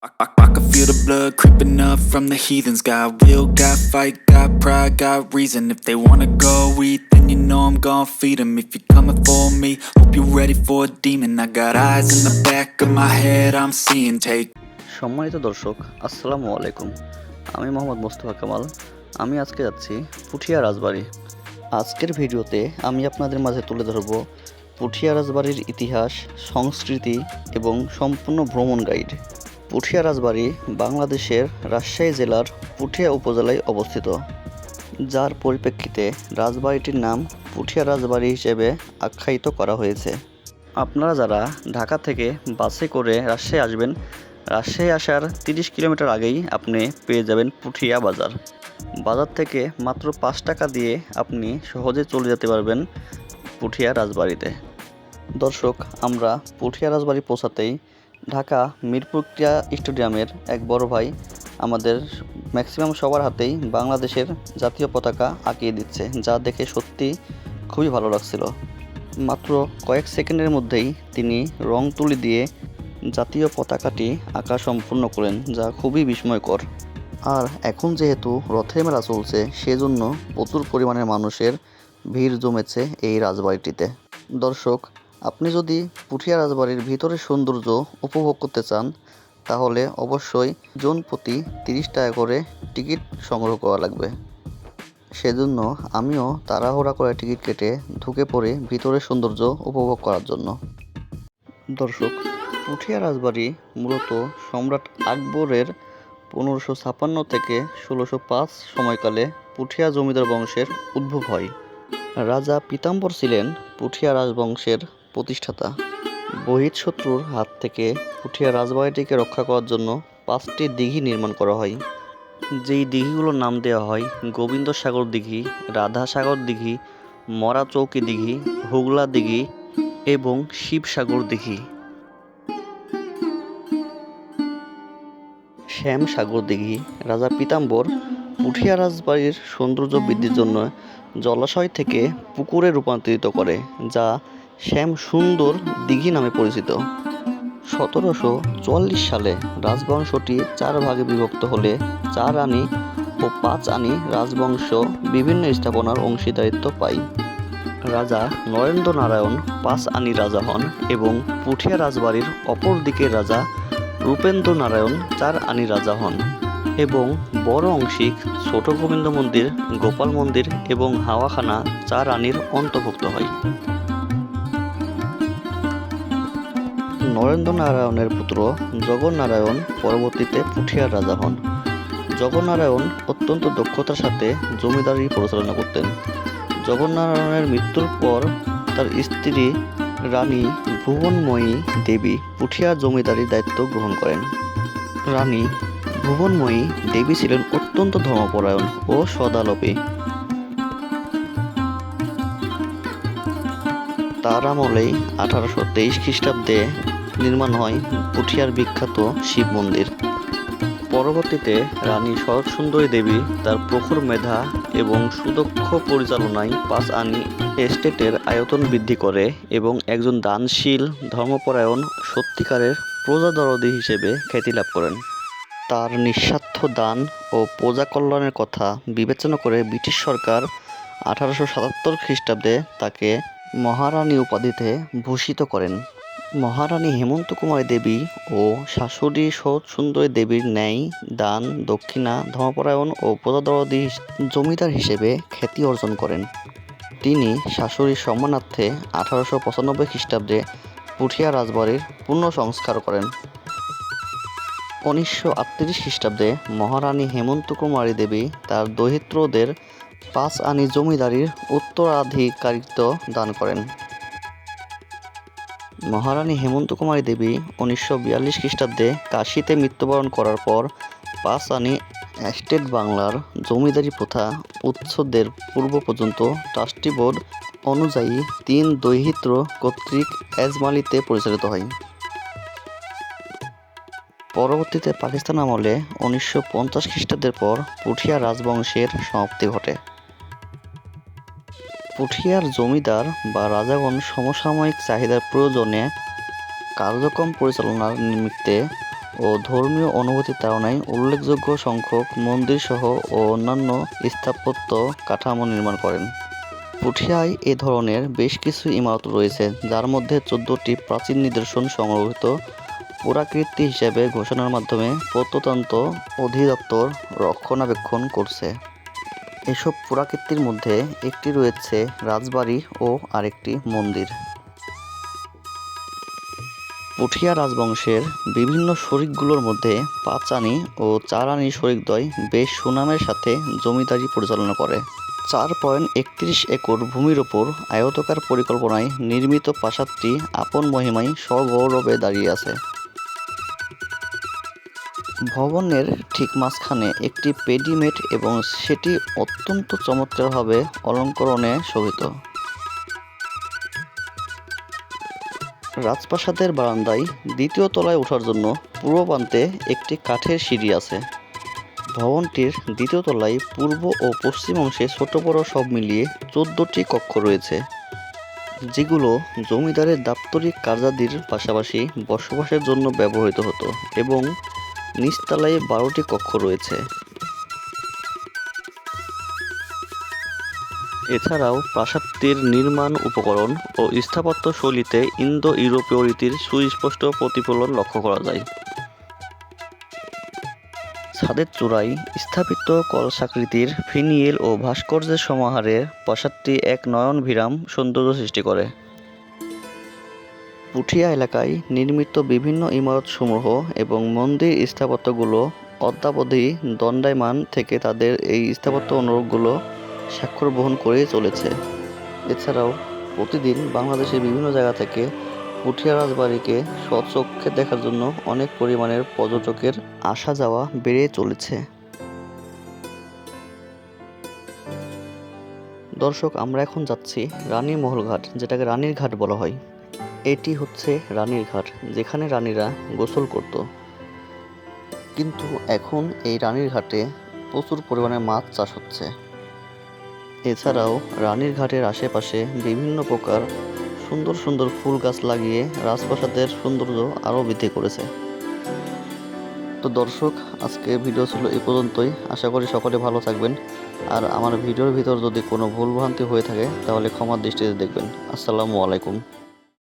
I can feel the blood creeping up from the heathens. Got will, got fight, got pride, got reason. If they wanna go eat, then you know I'm gon' feed them. If you're coming for me, hope you're ready for a demon. I got eyes in the back of my head, I'm seeing. Take সম্মানিত দর্শক, আসসালামু আলাইকুম। আমি মোহাম্মদ মোস্তফা কামাল। আমি আজকে যাচ্ছি পুঠিয়া রাজবাড়ি। আজকের ভিডিওতে আমি আপনাদের মাঝে তুলে ধরব পুঠিয়া রাজবাড়ির ইতিহাস, সংস্কৃতি এবং সম্পূর্ণ ভ্রমণ গাইড। পুঠিয়া রাজবাড়ি বাংলাদেশের রাজশাহী জেলার পুঠিয়া উপজেলায় অবস্থিত, যার পরিপ্রেক্ষিতে রাজবাড়িটির নাম পুঠিয়া রাজবাড়ি হিসেবে আখ্যায়িত করা হয়েছে। আপনারা যারা ঢাকা থেকে বাসে করে রাজশাহী আসবেন, রাজশাহী আসার 30 কিলোমিটার আগেই আপনি পেয়ে যাবেন পুঠিয়া বাজার। বাজার থেকে মাত্র 5 টাকা দিয়ে আপনি সহজে চলে যেতে পারবেন পুঠিয়া রাজবাড়িতে। দর্শক, আমরা পুঠিয়া রাজবাড়ি পৌঁছাতেই ঢাকা মিরপুর ক্রীড়া স্টেডিয়ামের এক বড় ভাই আমাদের ম্যাক্সিমাম সবার হাতেই বাংলাদেশের জাতীয় পতাকা আঁকিয়ে দিচ্ছে, যা দেখে সত্যি খুবই ভালো লাগছিল। মাত্র কয়েক সেকেন্ডের মধ্যেই তিনি রং তুলি দিয়ে জাতীয় পতাকাটি আঁকা সম্পূর্ণ করেন, যা খুবই বিস্ময়কর। আর এখন যেহেতু রথের মেলা চলছে, সেজন্য প্রচুর পরিমাণে মানুষের ভিড় জমেছে এই রাজবাড়িটিতে। দর্শক, আপনি যদি পুঠিয়া রাজবাড়ির ভিতরের সৌন্দর্য উপভোগ করতে চান, তাহলে অবশ্যই জন প্রতি 30 টাকা করে টিকিট সংগ্রহ করা লাগবে। সেজন্য আমিও তাড়াহুড়া করে টিকিট কেটে ঢুকে পড়ে ভিতরের সৌন্দর্য উপভোগ করার জন্য। দর্শক, পুঠিয়া রাজবাড়ি মূলত সম্রাট আকবরের 1556 থেকে 1605 সময়কালে পুঠিয়া জমিদার বংশের উদ্ভব হয়। রাজা পীতাম্বর ছিলেন পুঠিয়া রাজবংশের প্রতিষ্ঠাতা। বহিঃশত্রুর হাত থেকে পুঠিয়া রাজবাড়িটিকে রক্ষা করার জন্য 5টি দিঘি নির্মাণ করা হয়, যেই দিঘিগুলোর নাম দেওয়া হয় গোবিন্দ সাগর দিঘি, রাধা সাগর দিঘি, মরা চৌকি দিঘি, হুগলা দিঘি এবং শিবসাগর দিঘি। শ্যাম সাগর দিঘি। রাজা পীতাম্বর পুঠিয়া রাজবাড়ির সৌন্দর্য বৃদ্ধির জন্য জলাশয় থেকে পুকুরে রূপান্তরিত করে, যা শ্যাম সুন্দর দিঘি নামে পরিচিত। 1744 সালে রাজবংশটি 4 ভাগে বিভক্ত হলে 4 আনি ও 5 আনি রাজবংশ বিভিন্ন স্থাপনার অংশীদারিত্ব পায়। রাজা নরেন্দ্র নারায়ণ 5 আনি রাজা হন এবং পুঠিয়া রাজবাড়ির অপর দিকের রাজা রূপেন্দ্র নারায়ণ 4 আনি রাজা হন এবং বড় অংশিক ছোট গোবিন্দ মন্দির, গোপাল মন্দির এবং হাওয়াখানা 4 আনির অন্তর্ভুক্ত হয়। নরেন্দ্র নারায়ণের পুত্র জগন্নারায়ণ পরবর্তীতে পুঠিয়ার রাজা হন। জগন্নারায়ণ অত্যন্ত দক্ষতার সাথে জমিদারি পরিচালনা করতেন। জগন্নারায়ণের মৃত্যুর পর তার স্ত্রী রানী ভুবনময়ী দেবী পুঠিয়া জমিদারির দায়িত্ব গ্রহণ করেন। রানী ভুবনময়ী দেবী ছিলেন অত্যন্ত ধর্মপরায়ণ ও সদালপী। তার আমলেই 1823 খ্রিস্টাব্দে নির্মাণ হয় পুঠিয়ার বিখ্যাত শিব মন্দির। পরবর্তীতে রানী শরৎ সুন্দরী দেবী তার প্রখর মেধা এবং সুদক্ষ পরিচালনায় 5 আনি এস্টেটের আয়তন বৃদ্ধি করে এবং একজন দানশীল, ধর্মপরায়ণ, সত্যিকারের প্রজাদরদী হিসেবে খ্যাতি লাভ করেন। তার নিঃস্বার্থ দান ও প্রজা কল্যাণের কথা বিবেচনা করে ব্রিটিশ সরকার 1877 খ্রিস্টাব্দে তাকে মহারানী উপাধিতে ভূষিত করেন। মহারানী হেমন্ত কুমারী দেবী ও শাশুড়ি শরৎ সুন্দরী দেবীর ন্যায় দান, দক্ষিণা, ধর্মপরায়ণ ও প্রজাদরদী জমিদার হিসেবে খ্যাতি অর্জন করেন। তিনি শাশুড়ির সম্মানার্থে 1895 খ্রিস্টাব্দে পুঠিয়া রাজবাড়ির পুনঃসংস্কার করেন। 1938 খ্রিস্টাব্দে মহারানী হেমন্ত কুমারী দেবী তার দৌহিত্রদের 5 আনি জমিদারির উত্তরাধিকারিত্ব দান করেন। মহারানী হেমন্ত কুমারী দেবী 1942 খ্রিস্টাব্দে কাশীতে মৃত্যুবরণ করার পর 5 আনি এস্টেট বাংলার জমিদারি প্রথা উচ্ছেদের পূর্ব পর্যন্ত ট্রাস্টি বোর্ড অনুযায়ী 3 দৌহিত্র কর্তৃক এজমালিতে পরিচালিত হয়। পরবর্তীতে পাকিস্তান আমলে 1950 খ্রিস্টাব্দের পর পুঠিয়া রাজবংশের সমাপ্তি ঘটে। পুঠিয়ার জমিদার বা রাজাগণ সমসাময়িক চাহিদার প্রয়োজনে কার্যক্রম পরিচালনার নিমিত্তে ও ধর্মীয় অনুভূতির তাড়নায় উল্লেখযোগ্য সংখ্যক মন্দির সহ ও অন্যান্য স্থাপত্য কাঠামো নির্মাণ করেন। পুঠিয়ায় এ ধরনের বেশ কিছু ইমারত রয়েছে, যার মধ্যে 14টি প্রাচীন নিদর্শন সংরক্ষিত পুরাকীর্তি হিসেবে ঘোষণার মাধ্যমে প্রত্নতত্ত্ব অধিদপ্তর রক্ষণাবেক্ষণ করছে। এসব পুরাকীর্তির মধ্যে একটি রয়েছে রাজবাড়ি ও আরেকটি মন্দির। পুঠিয়া রাজবংশের বিভিন্ন শরিকগুলোর মধ্যে পাঁচানী ও চারানী শরিকদ্বয় বেশ সুনামের সাথে জমিদারি পরিচালনা করে। 4.31 একর ভূমির ওপর আয়তাকার পরিকল্পনায় নির্মিত প্রাসাদটি আপন মহিমায় সগৌরবে দাঁড়িয়ে আছে। ভবনের ঠিক মাঝখানে একটি পেডিমেট এবং সেটি অত্যন্ত চমৎকারভাবে অলঙ্করণে শোভিত। রাজপ্রাসাদের বারান্দায় দ্বিতীয় তলায় ওঠার জন্য পূর্ব প্রান্তে একটি কাঠের সিঁড়ি আছে। ভবনটির দ্বিতীয় তলায় পূর্ব ও পশ্চিম অংশে ছোট বড় সব মিলিয়ে 14টি কক্ষ রয়েছে, যেগুলো জমিদারের দাপ্তরিক কার্যাদির পাশাপাশি বসবাসের জন্য ব্যবহৃত হতো, এবং নিচতলায় 12টি কক্ষ রয়েছে। এছাড়াও প্রাসাদটির নির্মাণ উপকরণ ও স্থাপত্য শৈলীতে ইন্দো ইউরোপীয় রীতির সুস্পষ্ট প্রতিফলন লক্ষ্য করা যায়। ছাদের চূড়ায় স্থাপিত কলসাকৃতির ফিনিয়েল ও ভাস্কর্যের সমাহারে প্রাসাদটি এক নয়নভিরাম সৌন্দর্য সৃষ্টি করে। পুঠিয়া এলাকায় নির্মিত বিভিন্ন ইমারতসমূহ এবং মন্দির স্থাপত্যগুলো অদ্যাবধি দণ্ডায়মান থেকে তাদের এই স্থাপত্য অনুরূপগুলো স্বাক্ষর বহন করেই চলেছে। এছাড়াও প্রতিদিন বাংলাদেশের বিভিন্ন জায়গা থেকে পুঠিয়া রাজবাড়িকে স্বচক্ষে দেখার জন্য অনেক পরিমাণের পর্যটকের আসা যাওয়া বেড়ে চলেছে। দর্শক, আমরা এখন যাচ্ছি রানীমহল ঘাট, যেটাকে রানীর ঘাট বলা হয়। এটি হচ্ছে রানীর ঘাট, যেখানে রানীরা গোসল করত। কিন্তু এখন এই রানীর ঘাটে প্রচুর পরিমাণে মাছ চাষ হচ্ছে। এছাড়াও রানীর ঘাটের আশেপাশে বিভিন্ন প্রকার সুন্দর সুন্দর ফুল গাছ লাগিয়ে রাজপ্রাসাদের সৌন্দর্য আরও বৃদ্ধি করেছে। তো দর্শক, আজকে ভিডিও ছিল এই পর্যন্তই। আশা করি সকলে ভালো থাকবেন। আর আমার ভিডিওর ভিতর যদি কোনো ভুলভ্রান্তি হয়ে থাকে তাহলে ক্ষমার দৃষ্টিতে দেখবেন। আসসালামু আলাইকুম।